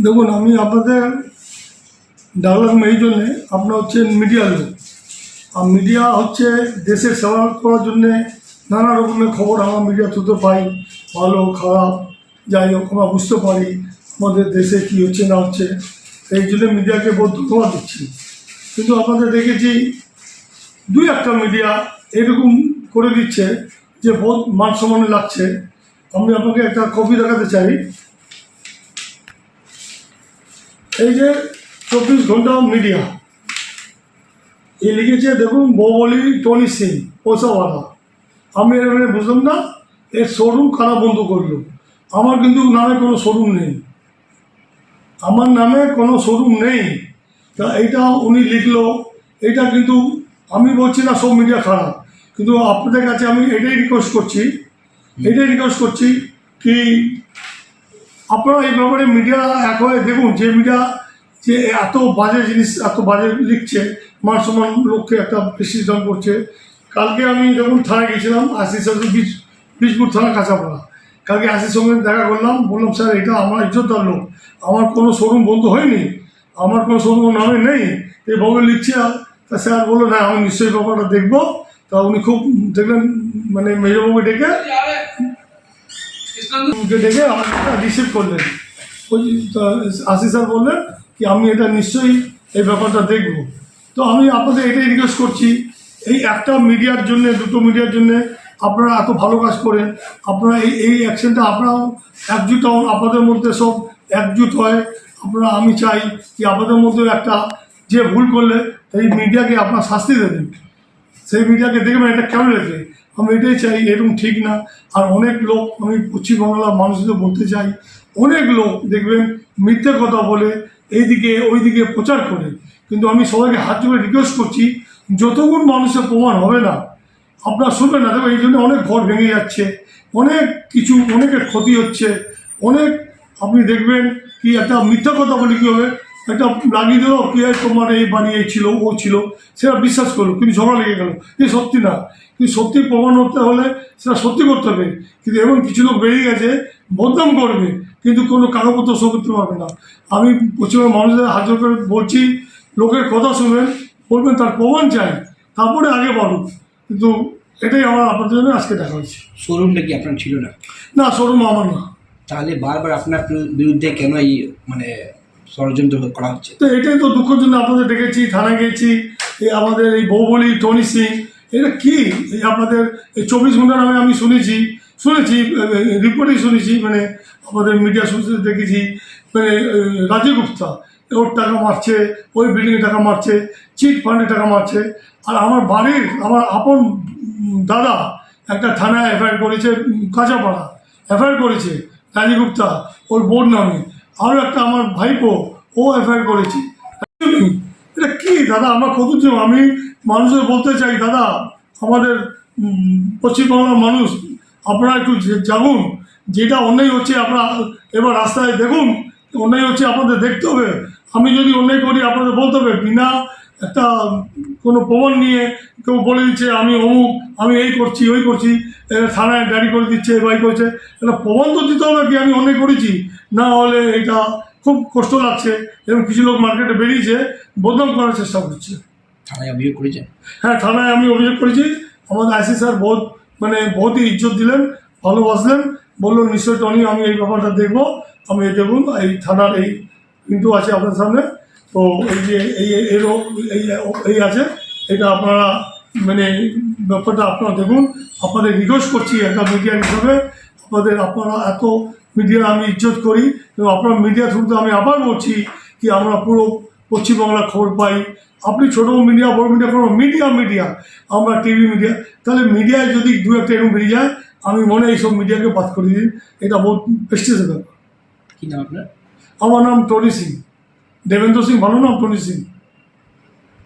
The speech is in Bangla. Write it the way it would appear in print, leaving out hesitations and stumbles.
দেখুন, আমি আপনাদের ডাকলাম এই জন্যে, আপনার হচ্ছে মিডিয়ার লোক। আর মিডিয়া হচ্ছে দেশের সেবা করার জন্যে নানা রকমের খবর আমরা মিডিয়া থ্রুতে পাই, ভালো খারাপ যাই হোক আমরা বুঝতে পারি আমাদের দেশে কী হচ্ছে না হচ্ছে। এই জন্য মিডিয়াকে বহুত ধন্যবাদ দিচ্ছি। কিন্তু আপনাদের দেখেছি দুই একটা মিডিয়া এরকম করে দিচ্ছে যে বহুত মান সম্মানে লাগছে। আমি আপনাকে একটা কপি দেখাতে চাই। এই যে 24 ঘন্টা মিডিয়া, এ লিখেছে দেখুন, বলি টনি সিং পয়সাওয়ালা। আমি এর বুঝলাম না এর শোরুম কারা বন্ধ করলো। আমার কিন্তু নামে কোনো শোরুম নেই, আমার নামে কোনো শোরুম নেই। তা এইটা উনি লিখলো, এটা কিন্তু আমি বলছি না সব মিডিয়া খারাপ, কিন্তু আপনাদের কাছে আমি এটাই রিকোয়েস্ট করছি কি আপনারা এই ব্যাপারে মিডিয়া এক হয়ে দেখুন, যে মিডিয়া যে এত বাজে জিনিস এত বাজে লিখছে, মান সম্মান লোককে একটা বিশ্লেষণ করছে। কালকে আমি যখন থানায় গেছিলাম, বিশপুর থানা কাঁচাপাড়া, কালকে আসির সঙ্গে দেখা করলাম, বললাম স্যার এটা আমার ইজ্জতদার লোক, আমার কোনো শোরুম বন্ধ হয়নি, আমার কোনো শোরুম নামে নেই, এইভাবে লিখছে। তা স্যার বললো না আমি নিশ্চয়ই ব্যাপারটা দেখবো। তা উনি খুব দেখলেন, মানে মেজবাবুকে ডেকে আমাকে রিসিভ করলেন। ওই আশিস স্যার বললেন কি আমি এটা নিশ্চয়ই এই ব্যাপারটা দেখব। তো আমি আপনাদের এটাই রিকোয়েস্ট করছি, এই একটা মিডিয়ার জন্য, দুটো মিডিয়ার জন্য আপনারা এত ভালো কাজ করেন, আপনারা এই অ্যাকশনটা আপনারাও একজুট হন, আপনাদের মধ্যে সব একজুট হয়। আপনারা, আমি চাই কি আপনাদের মধ্যে একটা যে ভুল করলে এই মিডিয়াকে আপনার শাস্তি দেবেন, সেই মিডিয়াকে দেখবেন এটা কেন লেখে। আমি এটাই চাই, এরকম ঠিক না। আর অনেক লোক, আমি পশ্চিমবাংলার মানুষদের বলতে চাই, অনেক লোক দেখবেন মিথ্যে কথা বলে এইদিকে ওইদিকে প্রচার করে। কিন্তু আমি সবাইকে হাত জোড়ে রিকোয়েস্ট করছি, যতক্ষণ মানুষের প্রমাণ হবে না আপনার শুনবেন না। দেখবেন এই জন্য অনেক ঘর ভেঙে যাচ্ছে, অনেক কিছু, অনেকের ক্ষতি হচ্ছে, অনেক। আপনি দেখবেন কি একটা মিথ্যা কথা বলে কী হবে, একটা লাগিয়ে দিল কি তোমার এই বানিয়ে ছিল ও ছিল, সেটা বিশ্বাস করলো, কিন্তু ঝগড়া লেগে গেল, এই সত্যি না। কিন্তু সত্যি প্রমাণ করতে হলে সেটা সত্যি করতে হবে। কিন্তু এমন কিছু লোক বেরিয়ে গেছে বদনাম করবে, কিন্তু কোনো কাগজপত্র শো করতে পারবে না। আমি পশ্চিমবঙ্গের মানুষদের হাজার করে বলছি, লোকের কথা শুনবেন, বলবেন তার প্রমাণ চাই, তারপরে আগে বলুন। কিন্তু এটাই আমার আপনাদের জন্য আজকে দেখা হচ্ছে। শোরুমটা কি আপনার ছিল না? না, শোরুম আমার না। তাহলে বারবার আপনার বিরুদ্ধে কেন এই মানে ষড়যন্ত্র করা হচ্ছে? তো এটাই তো দুঃখের জন্য আপনাদের ডেকেছি, থানায় গেছি। এই আমাদের এই বলি টনি সিং, এটা কি এই আপনাদের এই 24 ঘন্টা নামে আমি শুনেছি রিপোর্টেই শুনেছি, মানে আমাদের মিডিয়া সোর্সে দেখেছি, মানে রাজীব গুপ্তা ওর টাকা মারছে, ওই বিল্ডিংয়ে টাকা মারছে, চিট ফান্ডে টাকা মারছে। আর আমার বাড়ির আমার আপন দাদা একটা থানায় এফআইআর করেছে, কাঁচাপাড়া এফআইআর করেছে রাজীব গুপ্তা ওর বোন নামে। আরও একটা আমার ভাইপো, ও এফআইআর করেছে। এটা কি দাদা, আমরা কত আমি মানুষদের বলতে চাই, দাদা আমাদের পশ্চিমবাংলার মানুষ, আপনারা একটু জাগুন। যেটা অন্যায় হচ্ছে আপনারা এবার রাস্তায় দেখুন, অন্যায় হচ্ছে আপনাদের দেখতে হবে। আমি যদি অন্যায় করি আপনাদের বলতে হবে, বিনা একটা কোনো প্রমাণ নিয়ে কেউ বলে দিচ্ছে আমি অমুক, আমি এই করছি ওই করছি, থানায় ডায়েরি করে দিচ্ছে, বাই করছে। এটা প্রমাণ তো দিতে হবে কি আমি অন্যায় করেছি, না হলে এটা খুব কষ্ট লাগছে। এবং কিছু লোক মার্কেটে বেরিয়েছে, বদনাম করার চেষ্টা করছে। থানায় অভিযোগ করেছেন? হ্যাঁ, থানায় আমি অভিযোগ করেছি। আমাদের আইসি স্যার বহুতই ইজ্জত দিলেন, ভালোবাসলেন, বললো নিশ্চয় টনি আমি এই ব্যাপারটা দেখবো। আমি দেখুন এই থানার এই কিন্তু আছে আপনার সামনে, তো এই যে এই আছে, এটা আপনারা মানে ব্যাপারটা আপনারা দেখুন। আপনাদের রিকোয়েস্ট করছি একটা মিডিয়া হিসাবে, আপনারা এত মিডিয়া আমি ইজ্জত করি, এবং আপনার মিডিয়া থ্রুতে আমি আবার বলছি কি আমরা পুরো পশ্চিমবাংলার খবর পাই। আপনি ছোটো মিডিয়া বড় মিডিয়া কোনো মিডিয়া আমরা টিভি মিডিয়া, তাহলে মিডিয়ায় যদি দু একটা এরকম বেরিয়ে যায়, আমি মনে হয় এইসব মিডিয়াকে বাদ করে দিই। এটা বহুত প্রেস্টিজের ব্যাপার। কী নাম আপনার? আমার নাম টনি সিং, দেবেন্দ্র সিং, ভালো নাম টনি সিং।